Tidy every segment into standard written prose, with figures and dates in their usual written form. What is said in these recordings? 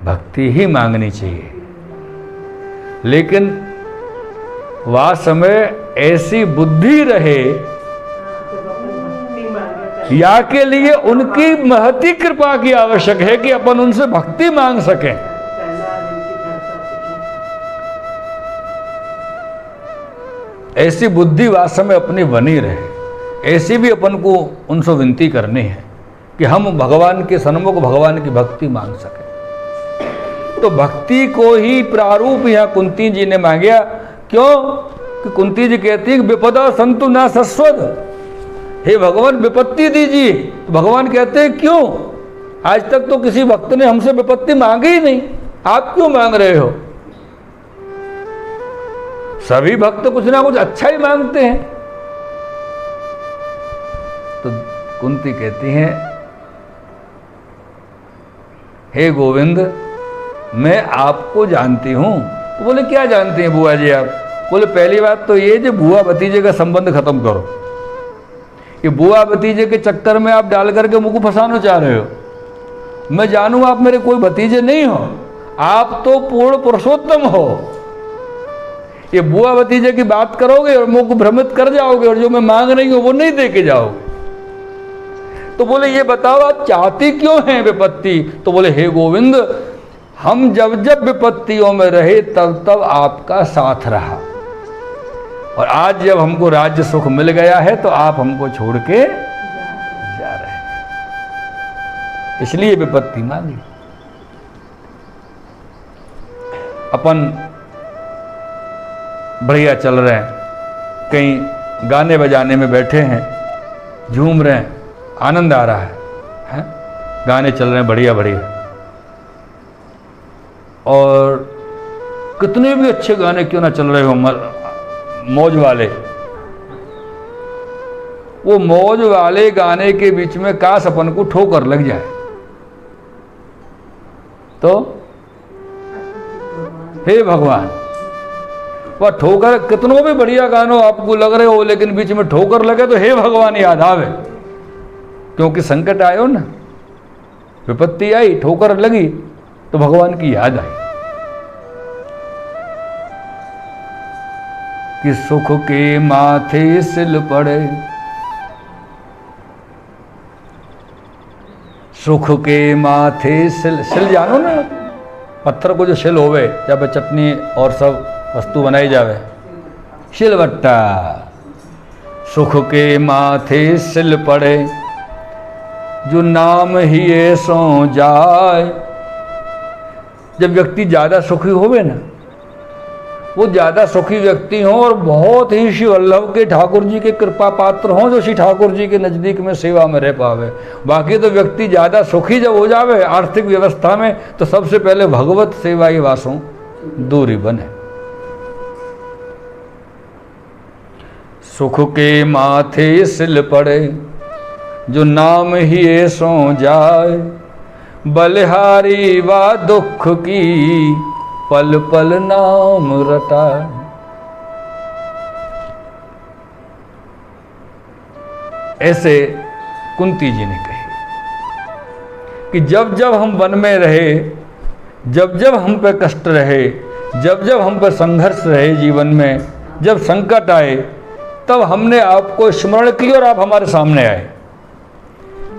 भक्ति ही मांगनी चाहिए। लेकिन वास्तव में ऐसी बुद्धि रहे या के लिए उनकी महती कृपा की आवश्यक है कि अपन उनसे भक्ति मांग सकें। ऐसी बुद्धि वास्तव में अपनी बनी रहे, ऐसी भी अपन को उनसे विनती करनी है कि हम भगवान के सन्मुख भगवान की भक्ति मांग सकें। तो भक्ति को ही प्रारूप यहां कुंती जी ने मांगा। क्यों कि कुंती जी कहती है कि विपदा संतु ना सस्वद, हे भगवान विपत्ति दीजिए। तो भगवान कहते हैं क्यों, आज तक तो किसी भक्त ने हमसे विपत्ति मांगी ही नहीं, आप क्यों मांग रहे हो। सभी भक्त कुछ ना कुछ अच्छा ही मांगते हैं। तो कुंती कहती हैं हे गोविंद मैं आपको जानती हूं। तो बोले क्या जानते हैं बुआ जी आप। बोले पहली बात तो ये जो बुआ भतीजे का संबंध खत्म करो। ये बुआ भतीजे के चक्कर में आप डाल करके मुझको फंसाना चाह रहे हो। मैं जानूं आप मेरे कोई भतीजे नहीं हो, आप तो पूर्ण पुरुषोत्तम हो। ये बुआ भतीजे की बात करोगे और मुझको भ्रमित कर जाओगे और जो मैं मांग रही हूं वो नहीं दे के जाओगे। तो बोले ये बताओ आप चाहती क्यों हैं विपत्ति। तो बोले हे गोविंद हम जब जब विपत्तियों में रहे तब तब आपका साथ रहा, और आज जब हमको राज्य सुख मिल गया है तो आप हमको छोड़ के जा रहे हैं, इसलिए विपत्ति मांगी। अपन बढ़िया चल रहे हैं, कहीं गाने बजाने में बैठे हैं, झूम रहे हैं, आनंद आ रहा है? गाने चल रहे हैं बढ़िया बढ़िया, और कितने भी अच्छे गाने क्यों ना चल रहे हो, मौज वाले, वो मौज वाले गाने के बीच में काश अपन को ठोकर लग जाए तो हे भगवान, वह ठोकर कितनों भी बढ़िया गानों आपको लग रहे हो लेकिन बीच में ठोकर लगे तो हे भगवान याद आवे। क्योंकि संकट आयो ना, विपत्ति आई, ठोकर लगी तो भगवान की याद आई कि सुख के माथे सिल पड़े, सुख के माथे सिल जानो ना, पत्थर को जो सिल होवे जब चटनी और सब वस्तु बनाई जावे, सिलवट्टा। सुख के माथे सिल पड़े जो नाम ही ऐसो जाए। जब व्यक्ति ज्यादा सुखी होवे ना, वो ज्यादा सुखी व्यक्ति हो और बहुत ही श्री वल्लभ के ठाकुर जी के कृपा पात्र हों जो श्री ठाकुर जी के नजदीक में सेवा में रह पावे। बाकी तो व्यक्ति ज्यादा सुखी जब हो जावे आर्थिक व्यवस्था में तो सबसे पहले भगवत सेवा ही वासों दूरी बने। सुख के माथे सिल पड़े जो नाम ही ऐसो जाए, बलिहारी वा दुख की पल पल नाम रटाए। ऐसे कुंती जी ने कही कि जब जब हम वन में रहे, जब जब हम पे कष्ट रहे, जब जब हम पे संघर्ष रहे जीवन में, जब संकट आए तब हमने आपको स्मरण किया और आप हमारे सामने आए।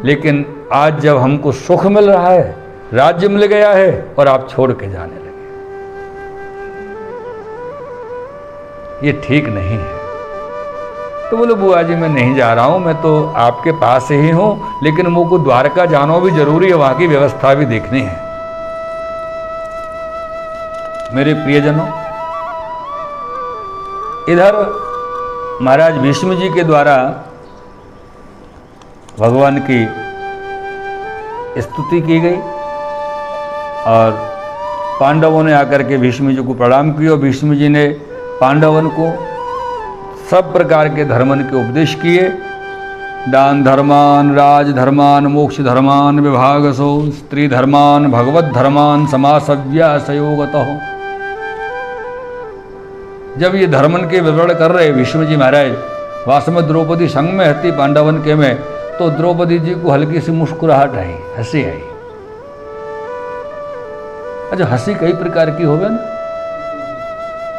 लेकिन आज जब हमको सुख मिल रहा है, राज्य मिल गया है और आप छोड़ के जाने लगे, ये ठीक नहीं है। तो बोले बुआ जी मैं नहीं जा रहा हूं, मैं तो आपके पास ही हूं, लेकिन मुझको द्वारका जाना भी जरूरी है, वहां की व्यवस्था भी देखनी है। मेरे प्रियजनों, इधर महाराज भीष्म जी के द्वारा भगवान की स्तुति की गई और पांडवों ने आकर के भीष्म जी को प्रणाम किया। भीष्म जी ने पांडवन को सब प्रकार के धर्मन के उपदेश किए। दान धर्मान, राज धर्मान, मोक्ष धर्मान विभागसो, स्त्री धर्मान, भगवत धर्मान समासव्यासयोगतः। जब ये धर्मन के विवरण कर रहे भीष्म जी महाराज, वास्तव में द्रौपदी संग में हती पांडवन के में, तो द्रौपदी जी को हल्की सी मुस्कुराहट आई, हंसी आई। अच्छा हंसी कई प्रकार की होवे ना,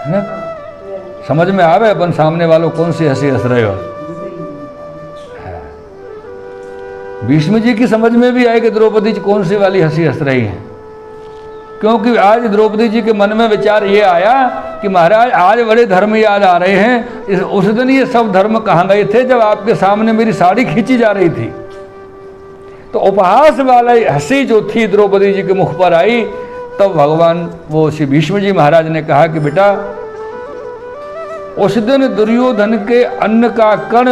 है ना, समझ में आवे अपन सामने वालों कौन सी हंसी हंस रहे हो। भीष्म जी की समझ में भी आए कि द्रौपदी जी कौन सी वाली हंसी हंस रही हैं, क्योंकि आज द्रौपदी जी के मन में विचार ये आया कि महाराज आज बड़े धर्म याद आ रहे हैं, उस दिन ये सब धर्म कहाँ गए थे जब आपके सामने मेरी साड़ी खींची जा रही थी। तो उपहास वाला हंसी जो थी द्रौपदी जी के मुख पर आई, तब भगवान वो श्री भीष्म जी महाराज ने कहा कि बेटा उस दिन दुर्योधन के अन्न का कण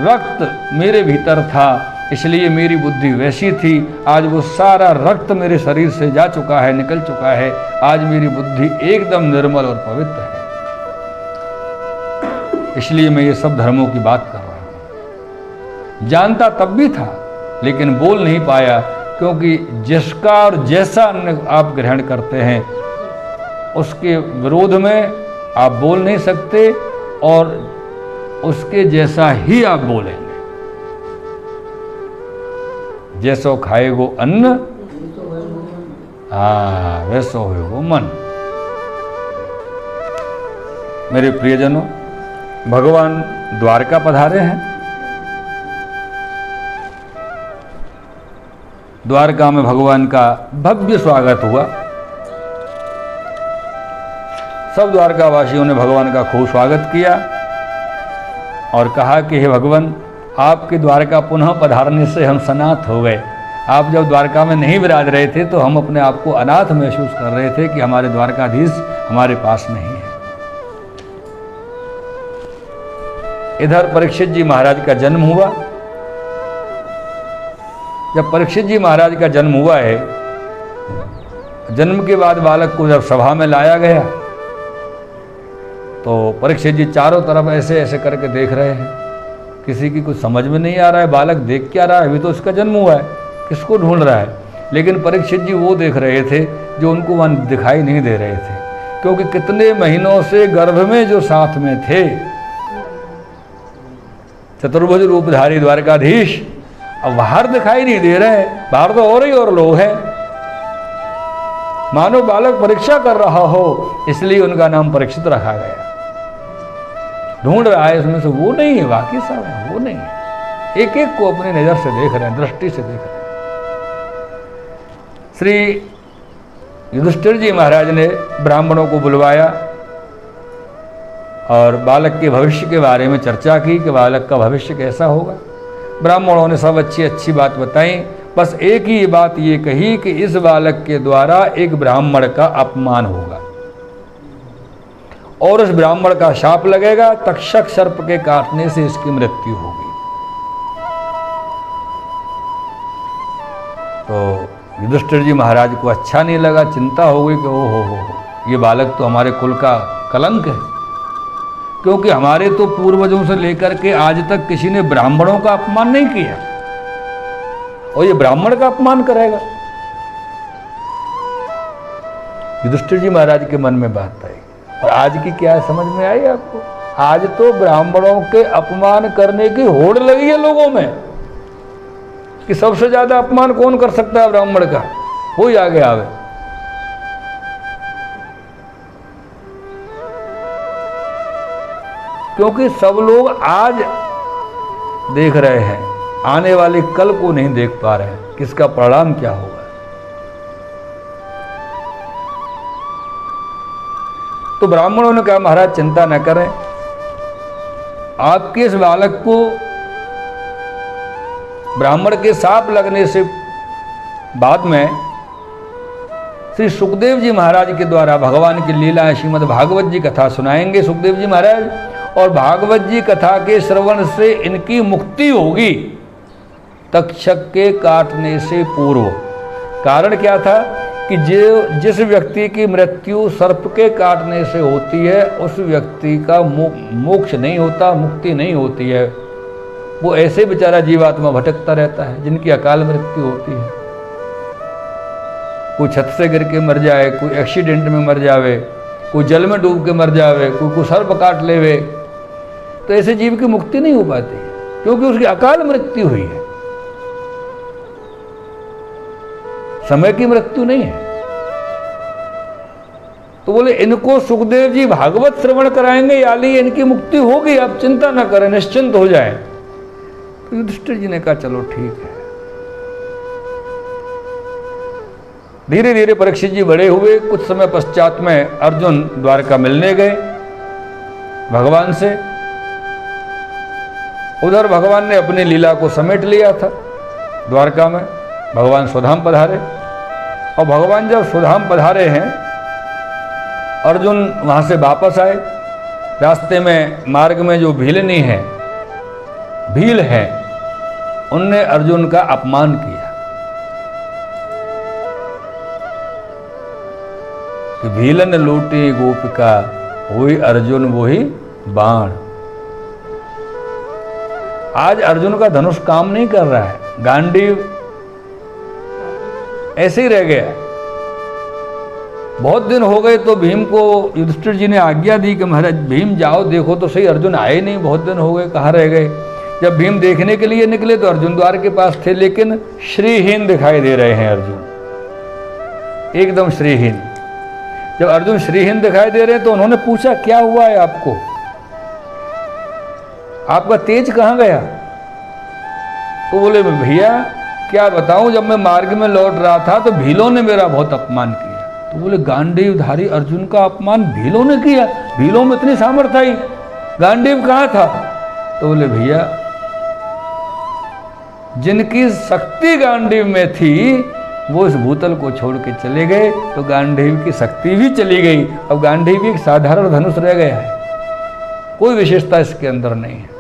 रक्त मेरे भीतर था, इसलिए मेरी बुद्धि वैसी थी। आज वो सारा रक्त मेरे शरीर से जा चुका है, निकल चुका है। आज मेरी बुद्धि एकदम निर्मल और पवित्र है, इसलिए मैं ये सब धर्मों की बात कर रहा हूं। जानता तब भी था लेकिन बोल नहीं पाया, क्योंकि जिसका और जैसा अन्न आप ग्रहण करते हैं उसके विरोध में आप बोल नहीं सकते, और उसके जैसा ही आप बोलेंगे। जैसो खाएगो अन्न वैसो होएगो मन। मेरे प्रियजनों, भगवान द्वारका पधारे हैं। द्वारका में भगवान का भव्य स्वागत हुआ। सब द्वारकावासियों ने भगवान का खूब स्वागत किया और कहा कि हे भगवान, आपके द्वारका पुनः पधारने से हम सनाथ हो गए। आप जब द्वारका में नहीं विराज रहे थे तो हम अपने आप को अनाथ महसूस कर रहे थे कि हमारे द्वारकाधीश हमारे पास नहीं है। इधर परीक्षित जी महाराज का जन्म हुआ। जब परीक्षित जी महाराज का जन्म हुआ है, जन्म के बाद बालक को जब सभा में लाया गया तो परीक्षित जी चारों तरफ ऐसे ऐसे करके देख रहे हैं। किसी की कुछ समझ में नहीं आ रहा है, बालक देख क्या रहा है, अभी तो उसका जन्म हुआ है, किसको ढूंढ रहा है। लेकिन परीक्षित जी वो देख रहे थे जो उनको वहाँ दिखाई नहीं दे रहे थे, क्योंकि कितने महीनों से गर्भ में जो साथ में थे, चतुर्भुज रूपधारी द्वारकाधीश अब बाहर दिखाई नहीं दे रहे हैं। बाहर तो और ही और लोग हैं, मानो बालक परीक्षा कर रहा हो, इसलिए उनका नाम परीक्षित रखा गया। ढूंढ रहा है, इसमें से वो नहीं है, बाकी सब है, वो नहीं है। एक एक को अपनी नजर से देख रहे हैं, दृष्टि से देख रहे हैं। श्री युधिष्ठिर जी महाराज ने ब्राह्मणों को बुलवाया और बालक के भविष्य के बारे में चर्चा की कि बालक का भविष्य कैसा होगा। ब्राह्मणों ने सब अच्छी अच्छी बात बताई, बस एक ही बात ये कही कि इस बालक के द्वारा एक ब्राह्मण का अपमान होगा और इस ब्राह्मण का शाप लगेगा, तक्षक सर्प के काटने से इसकी मृत्यु होगी। तो युधिष्ठिर जी महाराज को अच्छा नहीं लगा, चिंता हो गई कि ओ हो, ये बालक तो हमारे कुल का कलंक है, क्योंकि हमारे तो पूर्वजों से लेकर के आज तक किसी ने ब्राह्मणों का अपमान नहीं किया और ये ब्राह्मण का अपमान करेगा। युधिष्ठिर जी महाराज के मन में बात आई, और आज की क्या समझ में आई आपको? आज तो ब्राह्मणों के अपमान करने की होड़ लगी है लोगों में कि सबसे ज्यादा अपमान कौन कर सकता है ब्राह्मण का, वो ही आगे आवे। क्योंकि सब लोग आज देख रहे हैं, आने वाले कल को नहीं देख पा रहे हैं किसका परिणाम क्या होगा। तो ब्राह्मणों ने कहा महाराज चिंता न करें, आपके इस बालक को ब्राह्मण के साप लगने से बाद में श्री सुखदेव जी महाराज के द्वारा भगवान की लीला श्रीमद् भागवत जी कथा सुनाएंगे सुखदेव जी महाराज, और भागवत जी कथा के श्रवण से इनकी मुक्ति होगी तक्षक के काटने से पूर्व। कारण क्या था कि जिस व्यक्ति की मृत्यु सर्प के काटने से होती है उस व्यक्ति का मोक्ष नहीं होता, मुक्ति नहीं होती है। वो ऐसे बेचारा जीवात्मा भटकता रहता है जिनकी अकाल मृत्यु होती है। कोई छत से गिर के मर जाए, कोई एक्सीडेंट में मर जावे, कोई जल में डूब के मर जावे, कोई सर्प काट लेवे, तो ऐसे जीव की मुक्ति नहीं हो पाती है क्योंकि उसकी अकाल मृत्यु हुई है, समय की मृत्यु नहीं है। तो बोले इनको सुखदेव जी भागवत श्रवण कराएंगे, याली इनकी मुक्ति होगी, आप चिंता ना करें, निश्चिंत हो जाएं। तो युधिष्ठिर जी ने कहा चलो ठीक है। धीरे धीरे परीक्षित जी बड़े हुए। कुछ समय पश्चात में अर्जुन द्वारका मिलने गए भगवान से। उधर भगवान ने अपनी लीला को समेट लिया था। द्वारका में भगवान स्वधाम पधारे, और भगवान जब स्वधाम पधारे हैं, अर्जुन वहां से वापस आए। रास्ते में मार्ग में जो भील है उनने अर्जुन का अपमान किया कि भीलन लूटी गोपिका, वही अर्जुन वही बाण। आज अर्जुन का धनुष काम नहीं कर रहा है, गांडीव ऐसे ही रह गया। बहुत दिन हो गए तो भीम को युधिष्ठिर जी ने आज्ञा दी कि महाराज भीम जाओ देखो तो सही, अर्जुन आए नहीं, बहुत दिन हो गए, कहाँ रह गए। जब भीम देखने के लिए निकले तो अर्जुन द्वार के पास थे, लेकिन श्रीहीन दिखाई दे रहे हैं अर्जुन, एकदम श्रीहीन। जब अर्जुन श्रीहीन दिखाई दे रहे हैं तो उन्होंने पूछा क्या हुआ है आपको, आपका तेज कहाँ गया। तो बोले भैया क्या बताऊं, जब मैं मार्ग में लौट रहा था तो भीलों ने मेरा बहुत अपमान किया। तो बोले गांडीवधारी अर्जुन का अपमान भीलों ने किया, भीलों में इतनी सामर्थ्य आई, गांडीव कहाँ था। तो बोले भैया जिनकी शक्ति गांडीव में थी वो इस भूतल को छोड़ के चले गए, तो गांडीव की शक्ति भी चली गई। अब गांडीव भी एक साधारण धनुष रह गया है, कोई विशेषता इसके अंदर नहीं है।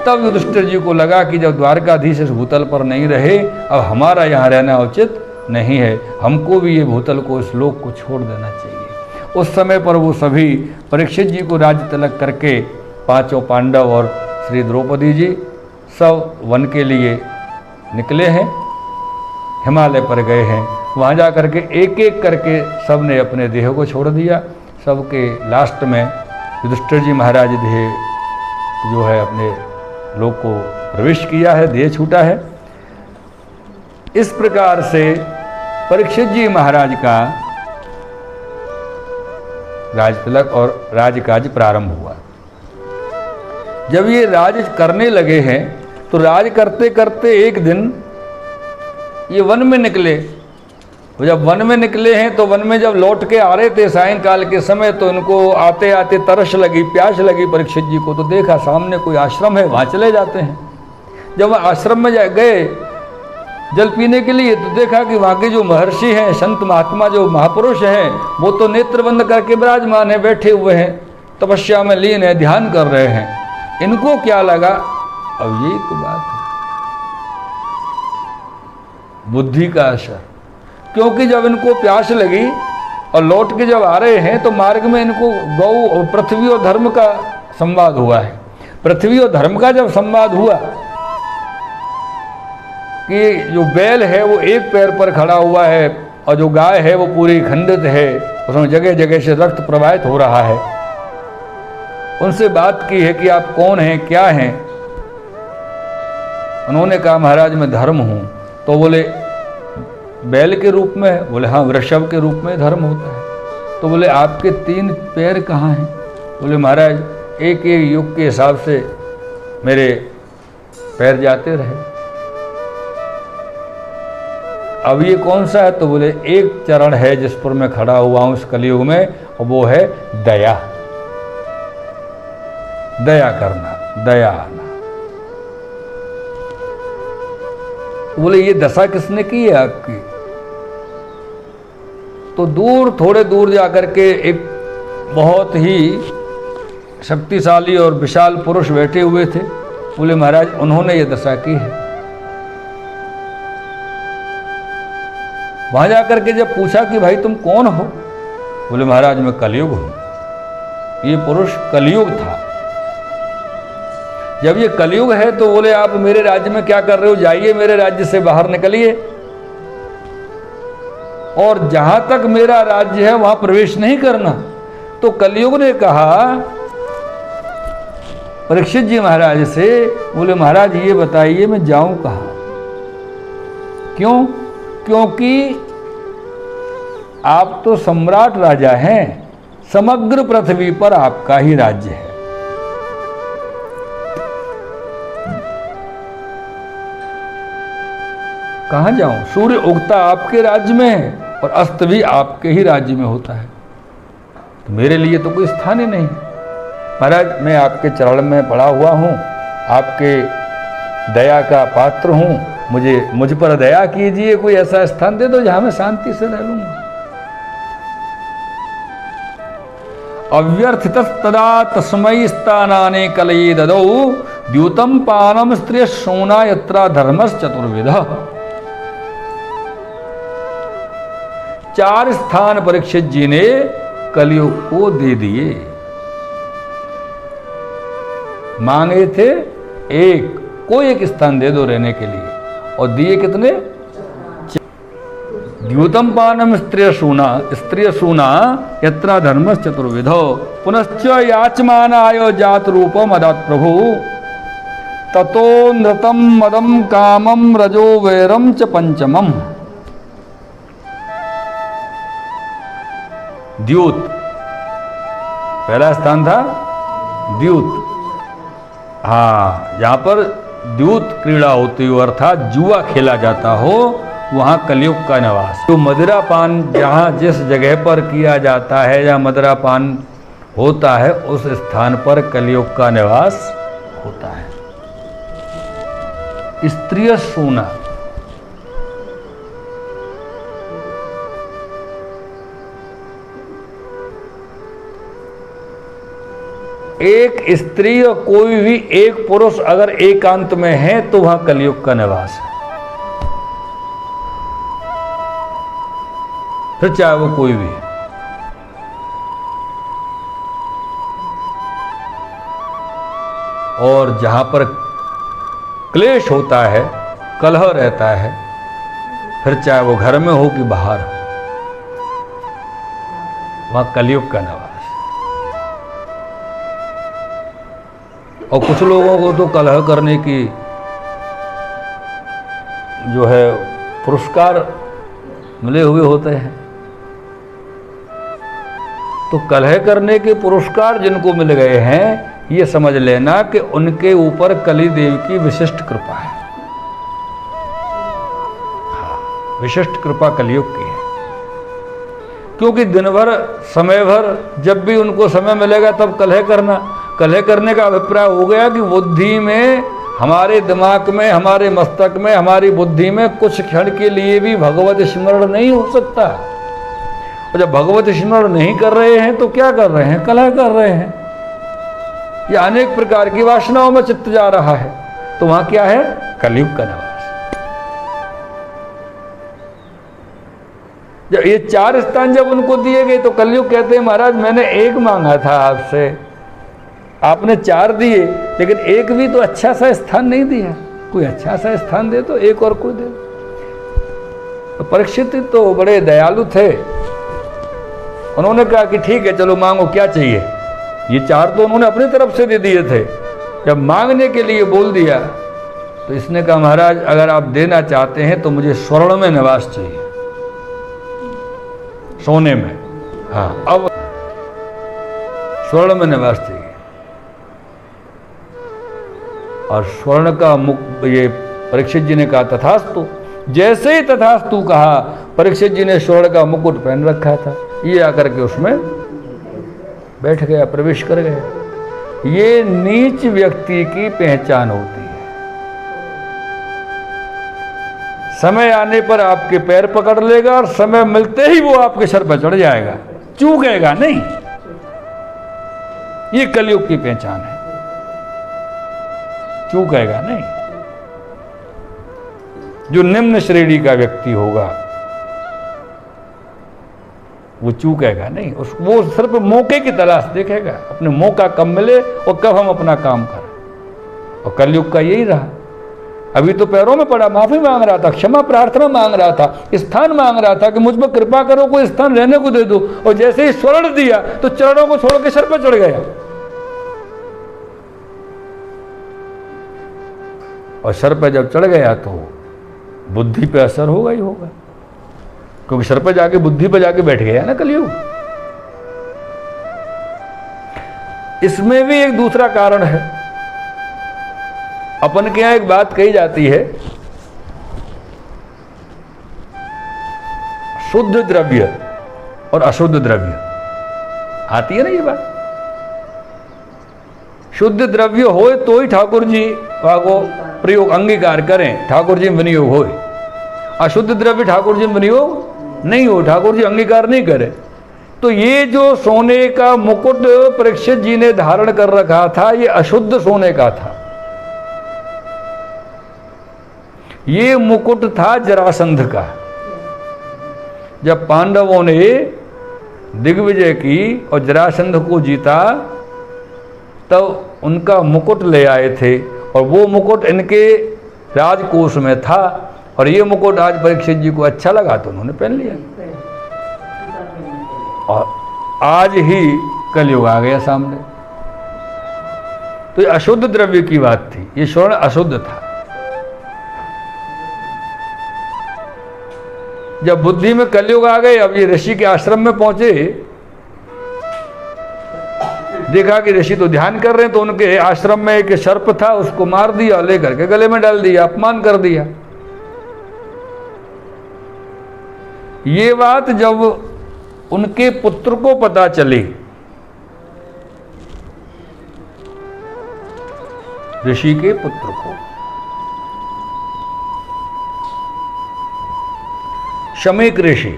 तब युधिष्ठिर जी को लगा कि जब द्वारकाधीश इस भूतल पर नहीं रहे, अब हमारा यहाँ रहना उचित नहीं है, हमको भी ये भूतल को, इस लोक को छोड़ देना चाहिए। उस समय पर वो सभी परीक्षित जी को राज्य तिलक करके पांचों पांडव और श्री द्रौपदी जी सब वन के लिए निकले हैं, हिमालय पर गए हैं। वहाँ जा करके एक एक करके सब ने अपने देह को छोड़ दिया। सबके लास्ट में युधिष्ठिर जी महाराज देह जो है अपने लोक को प्रवेश किया है, देह छूटा है। इस प्रकार से परीक्षित जी महाराज का राज तिलक और राजकाज प्रारंभ हुआ। जब ये राज करने लगे हैं तो राज करते करते एक दिन ये वन में निकले। तो जब वन में निकले हैं तो वन में जब लौट के आ रहे थे सायंकाल के समय, तो इनको आते आते तरस लगी, प्यास लगी परीक्षित जी को। तो देखा सामने कोई आश्रम है, वहाँ चले जाते हैं। जब आश्रम में गए जल पीने के लिए तो देखा कि वहाँ के जो महर्षि हैं, संत महात्मा जो महापुरुष हैं, वो तो नेत्र बंद करके विराजमान है, बैठे हुए हैं, तपस्या में लीन है, ध्यान कर रहे हैं। इनको क्या लगा, अब यही तो बात है, बुद्धि का असर। क्योंकि जब इनको प्यास लगी और लौट के जब आ रहे हैं तो मार्ग में इनको गौ और पृथ्वी और धर्म का संवाद हुआ है। पृथ्वी और धर्म का जब संवाद हुआ कि जो बैल है वो एक पैर पर खड़ा हुआ है और जो गाय है वो पूरी खंडित है, उसमें जगह जगह से रक्त प्रवाहित हो रहा है। उनसे बात की है कि आप कौन हैं, क्या हैं। उन्होंने कहा महाराज मैं धर्म हूँ। तो बोले बैल के रूप में है? बोले हाँ, वृषभ के रूप में धर्म होता है। तो बोले आपके 3 पैर कहाँ हैं? बोले महाराज एक एक युग के हिसाब से मेरे पैर जाते रहे। अब ये कौन सा है? तो बोले एक चरण है जिस पर मैं खड़ा हुआ हूं इस कलयुग में, और वो है दया, दया करना, दया आना। बोले ये दशा किसने की है आपकी? तो दूर, थोड़े दूर जाकर के एक बहुत ही शक्तिशाली और विशाल पुरुष बैठे हुए थे। बोले महाराज उन्होंने ये दशा की है। वहां जाकर के जब पूछा कि भाई तुम कौन हो? बोले महाराज मैं कलयुग हूं। ये पुरुष कलयुग था। जब ये कलयुग है तो बोले आप मेरे राज्य में क्या कर रहे हो? जाइए मेरे राज्य से बाहर निकलिए, और जहां तक मेरा राज्य है वहां प्रवेश नहीं करना। तो कलयुग ने कहा परीक्षित जी महाराज से, बोले महाराज ये बताइए मैं जाऊं कहां? क्यों? क्योंकि आप तो सम्राट राजा हैं, समग्र पृथ्वी पर आपका ही राज्य है। कहां जाऊं? सूर्य उगता आपके राज्य में है और अस्त भी आपके ही राज्य में होता है, तो मेरे लिए तो कोई स्थान ही नहीं। महाराज, मैं आपके चरण में पड़ा हुआ हूं, आपके दया का पात्र हूं, मुझ पर दया कीजिए, कोई ऐसा स्थान दे दो जहां मैं शांति से रह लूंगा। अव्यर्थितस्तदा तस्मै स्थानाने कलये ददौ द्यूतम पानम स्त्रिय सोना यत्रा धर्मश्चतुर्विधः। 4 स्थान परीक्षित जी ने कलयुग को दे दिए। मांगे थे एक, कोई एक स्थान दे दो रहने के लिए, और दिए कितने? द्यूतम पानम स्त्रिय सूना यत्रा धर्मश्चतुर्विधो पुनश्च याचमानाय जात रूपम अदात प्रभु ततो नृतम मदम कामम रजो वैरम च पंचमम। द्यूत पहला स्थान था, द्यूत। हाँ, जहां पर द्यूत क्रीड़ा होती हो अर्थात जुआ खेला जाता हो, वहां कलयुग का निवास। तो मदिरा पान जहां जिस जगह पर किया जाता है, जहां मदिरा पान होता है, उस स्थान पर कलयुग का निवास होता है। स्त्रिय सोना, एक स्त्री और कोई भी एक पुरुष अगर एकांत में है तो वहां कलयुग का निवास है, फिर चाहे वो कोई भी है। और जहां पर क्लेश होता है, कलह रहता है, फिर चाहे वो घर में हो कि बाहर हो, वहां कलयुग का निवास। और कुछ लोगों को तो कलह करने की जो है पुरस्कार मिले हुए होते हैं, तो कलह करने के पुरस्कार जिनको मिल गए हैं, ये समझ लेना कि उनके ऊपर कली देव की विशिष्ट कृपा है। हाँ, विशिष्ट कृपा कलयुग की है, क्योंकि दिन भर समय भर जब भी उनको समय मिलेगा तब कलह करने का अभिप्राय हो गया कि बुद्धि में, हमारे दिमाग में, हमारे मस्तक में, हमारी बुद्धि में कुछ क्षण के लिए भी भगवत स्मरण नहीं हो सकता। और जब भगवत स्मरण नहीं कर रहे हैं तो क्या कर रहे हैं? कलह कर रहे हैं। ये अनेक प्रकार की वासनाओं में चित्त जा रहा है, तो वहां क्या है? कलयुग का निवास। जब ये 4 स्थान जब उनको दिए गए तो कलयुग कहते हैं, महाराज मैंने एक मांगा था आपसे, आपने 4 दिए, लेकिन एक भी तो अच्छा सा स्थान नहीं दिया। कोई अच्छा सा स्थान दे तो एक और कोई दे। तो परीक्षित तो बड़े दयालु थे, उन्होंने कहा कि ठीक है चलो मांगो, क्या चाहिए। ये 4 तो उन्होंने अपनी तरफ से दे दिए थे। जब मांगने के लिए बोल दिया तो इसने कहा, महाराज अगर आप देना चाहते हैं तो मुझे स्वर्ण में निवास चाहिए, सोने में। हाँ, अब स्वर्ण में निवास चाहिए। और स्वर्ण का मुख, ये परीक्षित जी ने कहा तथास्तु। जैसे ही तथास्तु कहा, परीक्षित जी ने स्वर्ण का मुकुट पहन रखा था, ये आकर के उसमें बैठ गया, प्रवेश कर गया। ये नीच व्यक्ति की पहचान होती है। समय आने पर आपके पैर पकड़ लेगा और समय मिलते ही वो आपके सर पर चढ़ जाएगा, चूकेगा नहीं। ये कलयुग की पहचान है, चूकेगा नहीं। जो निम्न श्रेणी का व्यक्ति होगा वो चूकेगा नहीं, वो सिर्फ मौके की तलाश देखेगा, अपने मौका कब मिले और कब हम अपना काम करें। और कलयुग का यही रहा। अभी तो पैरों में पड़ा, माफी मांग रहा था, क्षमा प्रार्थना मांग रहा था, स्थान मांग रहा था कि मुझ पर कृपा करो, कोई स्थान रहने को दे दो। और जैसे ही स्वर्ण दिया तो चरणों को छोड़ के सर पर चढ़ गया। और सर पर जब चढ़ गया तो बुद्धि पे असर होगा ही होगा। क्योंकि सर पे जाके बुद्धि पे जाके बैठ गया ना कलयुग। इसमें भी एक दूसरा कारण है। अपन के यहां एक बात कही जाती है, शुद्ध द्रव्य और अशुद्ध द्रव्य, आती है ना ये बात। शुद्ध द्रव्य हो तो ही ठाकुर जी को प्रयोग अंगीकार करें, ठाकुर जी विनियोग हो। अशुद्ध द्रव्य ठाकुर जी विनियोग नहीं हो, ठाकुर जी अंगीकार नहीं करे। तो ये जो सोने का मुकुट परीक्षित जी ने धारण कर रखा था, ये अशुद्ध सोने का था। ये मुकुट था जरासंध का। जब पांडवों ने दिग्विजय की और जरासंध को जीता, तब उनका मुकुट ले आए थे और वो मुकुट इनके राजकोष में था। और ये मुकुट आज परीक्षित जी को अच्छा लगा तो उन्होंने पहन लिया। और आज ही कलयुग आ गया सामने। तो ये अशुद्ध द्रव्य की बात थी, ये स्वर्ण अशुद्ध था। जब बुद्धि में कलयुग आ गए, अब ये ऋषि के आश्रम में पहुंचे, देखा कि ऋषि तो ध्यान कर रहे हैं, तो उनके आश्रम में एक सर्प था, उसको मार दिया, लेकर के गले में डाल दिया, अपमान कर दिया। ये बात जब उनके पुत्र को पता चली, ऋषि के पुत्र को, शमीक ऋषि,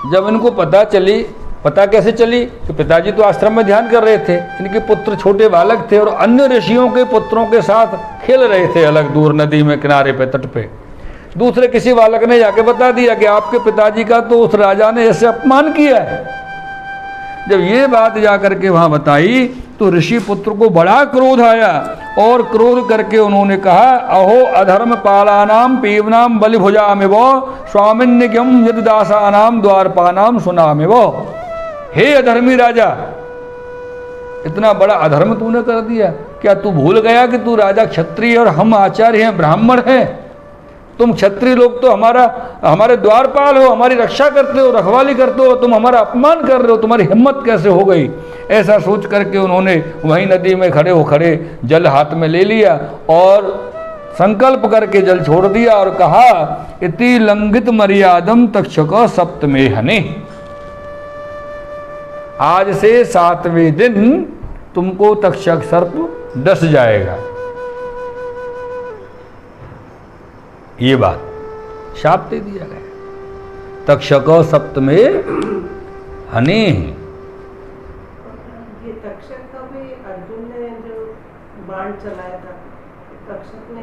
जब इनको पता चली, पता कैसे चली कि पिताजी तो आश्रम में ध्यान कर रहे थे, इनके पुत्र छोटे बालक थे और अन्य ऋषियों के पुत्रों के साथ खेल रहे थे अलग दूर नदी में किनारे पे, तट पे। दूसरे किसी बालक ने जाके बता दिया कि आपके पिताजी का तो उस राजा ने ऐसे अपमान किया है। जब ये बात जाकर के वहां बताई तो ऋषि पुत्र को बड़ा क्रोध आया और क्रोध करके उन्होंने कहा, अहो अधर्म पालानाम पीवनाम बलिभुजामिव स्वामिन्यज्ञम यद दासानाम द्वारपानाम सुनामिव। हे अधर्मी राजा, इतना बड़ा अधर्म तूने कर दिया। क्या तू भूल गया कि तू राजा क्षत्रिय और हम आचार्य हैं, ब्राह्मण हैं? तुम क्षत्रिय लोग तो हमारे द्वारपाल हो, हमारी रक्षा करते हो, रखवाली करते हो, तुम हमारा अपमान कर रहे हो, तुम्हारी हिम्मत कैसे हो गई? ऐसा सोच करके उन्होंने वहीं नदी में खड़े जल हाथ में ले लिया और संकल्प करके जल छोड़ दिया और कहा, इति लंघित मर्यादम तक्षक सप्तमे हने। आज से 7वें दिन तुमको तक्षक सर्प डस जाएगा। ये बात शाप दे दिया गया। तक्षक सप्तमे हने। ये तक्षक का भी अर्जुन ने जो बाण चलाया था, तक्षक ने